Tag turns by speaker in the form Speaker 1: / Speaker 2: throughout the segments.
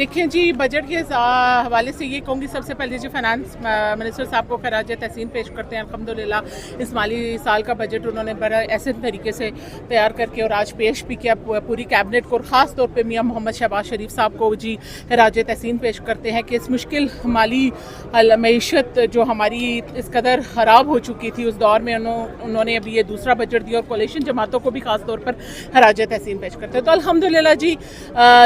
Speaker 1: دیکھیں جی، بجٹ کے حوالے سے یہ کہوں گی سب سے پہلے جی فائنانس منسٹر صاحب کو خراج تحسین پیش کرتے ہیں. الحمدللہ اس مالی سال کا بجٹ انہوں نے بڑا ایسے طریقے سے تیار کر کے اور آج پیش بھی کیا پوری کیبنٹ کو، اور خاص طور پہ میاں محمد شہباز شریف صاحب کو جی خراج تحسین پیش کرتے ہیں کہ اس مشکل مالی معیشت جو ہماری اس قدر خراب ہو چکی تھی اس دور میں انہوں نے ابھی یہ دوسرا بجٹ دیا، اور کولیشن جماعتوں کو بھی خاص طور پر خراج تحسین پیش کرتے ہیں. تو الحمدللہ جی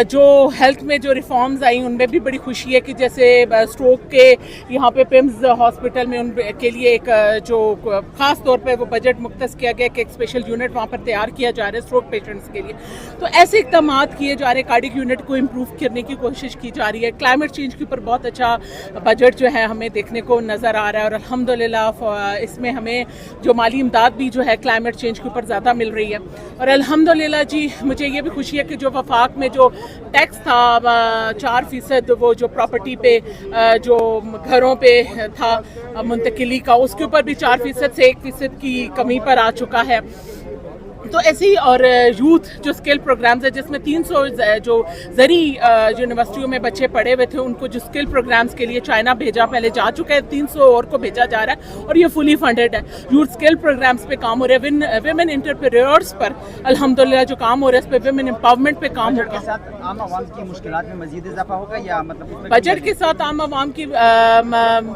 Speaker 1: جو ہیلتھ میں جو ریفارمز آئیں ان میں بھی بڑی خوشی ہے کہ جیسے اسٹروک کے یہاں پہ پیمز ہاسپٹل میں ان کے لیے ایک جو خاص طور پہ وہ بجٹ مختص کیا گیا کہ ایک اسپیشل یونٹ وہاں پر تیار کیا جا رہا ہے اسٹروک پیشنٹس کے لیے. تو ایسے اقدامات کیے جا رہے ہیں، کارڈک یونٹ کو امپروو کرنے کی کوشش کی جا رہی ہے. کلائمیٹ چینج کے اوپر بہت اچھا بجٹ جو ہے ہمیں دیکھنے کو نظر آ رہا ہے، اور الحمدللہ اس میں ہمیں جو مالی امداد بھی جو ہے کلائمیٹ چینج کے اوپر زیادہ مل رہی ہے. اور الحمدللہ جی مجھے یہ بھی خوشی ہے کہ جو وفاق میں جو ٹیکس تھا 4% وہ جو پراپرٹی پہ جو گھروں پہ تھا منتقلی کا، اس کے اوپر بھی 4% سے 1% کی کمی پر آ چکا ہے. تو ایسے ہی اور یوتھ جو اسکل پروگرامز ہے جس میں 300 جو زرعی یونیورسٹیوں میں بچے پڑھے ہوئے تھے ان کو جو اسکل پروگرامز کے لیے چائنا بھیجا پہلے جا چکا ہے، 300 اور کو بھیجا جا رہا ہے اور یہ فلی فنڈڈ ہے. یوتھ اسکل پروگرامز پہ کام ہو رہا ہے، ویمن انٹرپرینورز پر الحمدللہ جو کام ہو رہا ہے اس پہ ویمن امپاورمنٹ پہ کام ہوگا.
Speaker 2: عام عوام کی مشکلات میں مزید اضافہ ہوگا یا مطلب
Speaker 1: بجٹ کے ساتھ عام عوام کی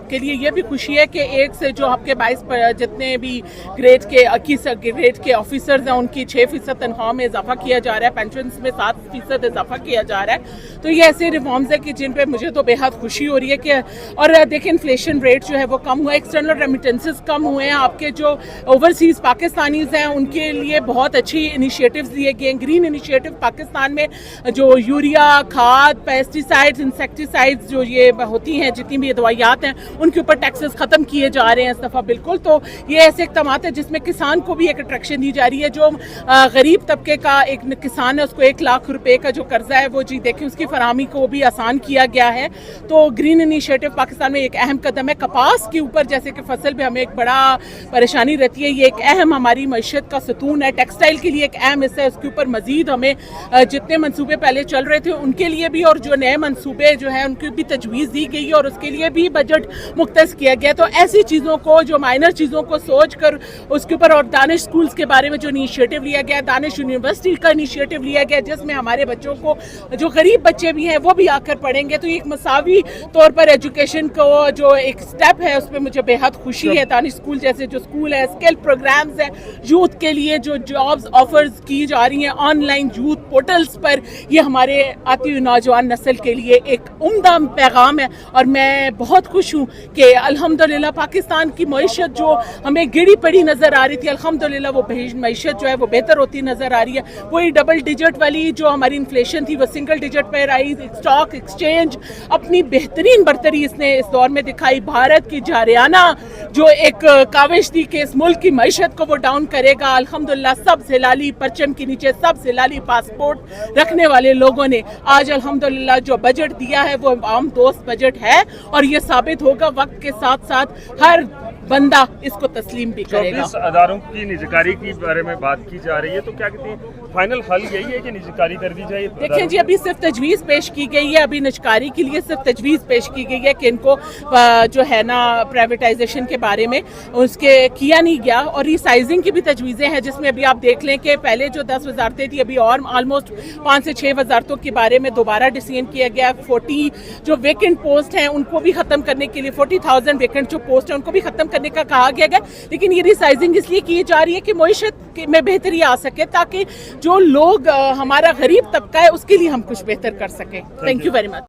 Speaker 1: کے لیے یہ بھی خوشی ہے کہ 1 سے جو آپ کے 22 جتنے بھی گریڈ کے 21 گریڈ کے آفیسرز ہیں ان کی 6% تنخواہ میں اضافہ کیا جا رہا ہے، پینشنز میں 7% اضافہ کیا جا رہا ہے. تو یہ ایسے ریفارمز ہیں کہ جن پہ مجھے تو بے حد خوشی ہو رہی ہے کہ اور دیکھیں انفلیشن ریٹ جو ہے وہ کم ہوا ہے، ایکسٹرنل ریمیٹنسز کم ہوئے ہیں. آپ کے جو اوورسیز پاکستانیز ہیں ان کے لیے بہت اچھی انیشیٹوز لیے گئے ہیں. گرین انیشیٹو پاکستان میں جو یوریا، کھاد، پیسٹیسائڈز، انسیکٹیسائڈز جو یہ ہوتی ہیں جتنی بھی دوائیات ہیں ان کے اوپر ٹیکسز ختم کیے جا رہے ہیں اس دفعہ بالکل. تو یہ ایسے اقدامات ہیں جس میں کسان کو بھی ایک اٹریکشن دی جا رہی ہے. جو غریب طبقے کا ایک کسان ہے اس کو 1 لاکھ روپے کا جو قرضہ ہے وہ جی دیکھیں اس کی فراہمی کو بھی آسان کیا گیا ہے. تو گرین انیشیٹو پاکستان میں ایک اہم قدم ہے. کپاس کے اوپر جیسے کہ فصل پہ ہمیں ایک بڑا پریشانی رہتی ہے، یہ ایک اہم ہماری معیشت کا ستون ہے. ٹیکسٹائل کے لیے ایک اہم حصہ ہے، اس کے اوپر مزید ہمیں جتنے منصوبے پہلے چل رہے تھے ان کے لیے بھی اور جو نئے منصوبے جو ہیں ان کی بھی تجویز دی گئی ہے اور اس کے لیے بھی بجٹ مختص کیا گیا. تو ایسی چیزوں کو جو مائنر چیزوں کو سوچ کر اس کے اوپر، اور دانش سکولز کے بارے میں جو انیشیٹو لیا گیا، دانش یونیورسٹی کا انیشیٹو لیا گیا جس میں ہمارے بچوں کو جو غریب بچے بھی ہیں وہ بھی آ کر پڑھیں گے. تو یہ ایک مساوی طور پر ایجوکیشن کو جو ایک سٹیپ ہے اس پہ مجھے بے حد خوشی ہے. دانش سکول جیسے جو سکول ہے، اسکل پروگرامز ہیں، یوتھ کے لیے جو جابز آفرز کی جا رہی ہیں آن لائن یوتھ پورٹلز پر، یہ ہمارے آتی ہوئی نوجوان نسل کے لیے ایک عمدہ پیغام ہے. اور میں بہت خوش ہوں کہ الحمدللہ پاکستان کی معیشت جو ہمیں گڑی پڑی نظر آ رہی تھی الحمدللہ وہ معیشت جو ہے وہ بہتر ہوتی نظر آ رہی ہے. وہی ڈبل ڈیجٹ والی جو ہماری انفلیشن تھی وہ سنگل ڈیجٹ پر آئی. اسٹاک ایکسچینج اپنی بہترین برتری اس نے اس دور میں دکھائی. بھارت کی جارحانہ جو ایک کاوش تھی کہ اس ملک کی معیشت کو وہ ڈاؤن کرے گا، الحمدللہ سب زلالی پرچم کے نیچے سب زلالی پاسپورٹ رکھنے والے لوگوں نے آج الحمدللہ جو بجٹ دیا ہے وہ عام دوست بجٹ ہے. اور یہ ثابت ہوگا وقت کے ساتھ ساتھ ہر بندہ اس کو تسلیم بھی کرے گا.
Speaker 3: 24 اداروں کی نجکاری کے بارے میں بات کی جا رہی ہے، تو کیا کہتے ہیں فائنل حل یہی ہے کہ نجکاری کر دی جائے؟
Speaker 1: دیکھیں جی ابھی صرف تجویز پیش کی گئی ہے، ابھی نجکاری کے لیے صرف تجویز پیش کی گئی ہے کہ ان کو جو ہے نا پرائیویٹائزیشن کے بارے میں اس کے کیا نہیں گیا. اور ریسائزنگ کی بھی تجویزیں ہیں جس میں ابھی آپ دیکھ لیں کہ پہلے جو 10 وزارتیں تھیں ابھی اور آلموسٹ 5 سے 6 وزارتوں کے بارے میں دوبارہ ڈیسیژن کیا گیا. 40 جو ویکنٹ پوسٹ ہیں ان کو بھی ختم کرنے کے لیے 40,000 ویکنٹ جو پوسٹ ہیں ان کو بھی ختم کرنے کا کہا گیا. لیکن یہ ریسائزنگ اس لیے کی جا رہی ہے کہ معیشت میں بہتری آ سکے تاکہ جو لوگ ہمارا غریب طبقہ ہے اس کے لیے ہم کچھ بہتر کر سکیں. Thank you very much.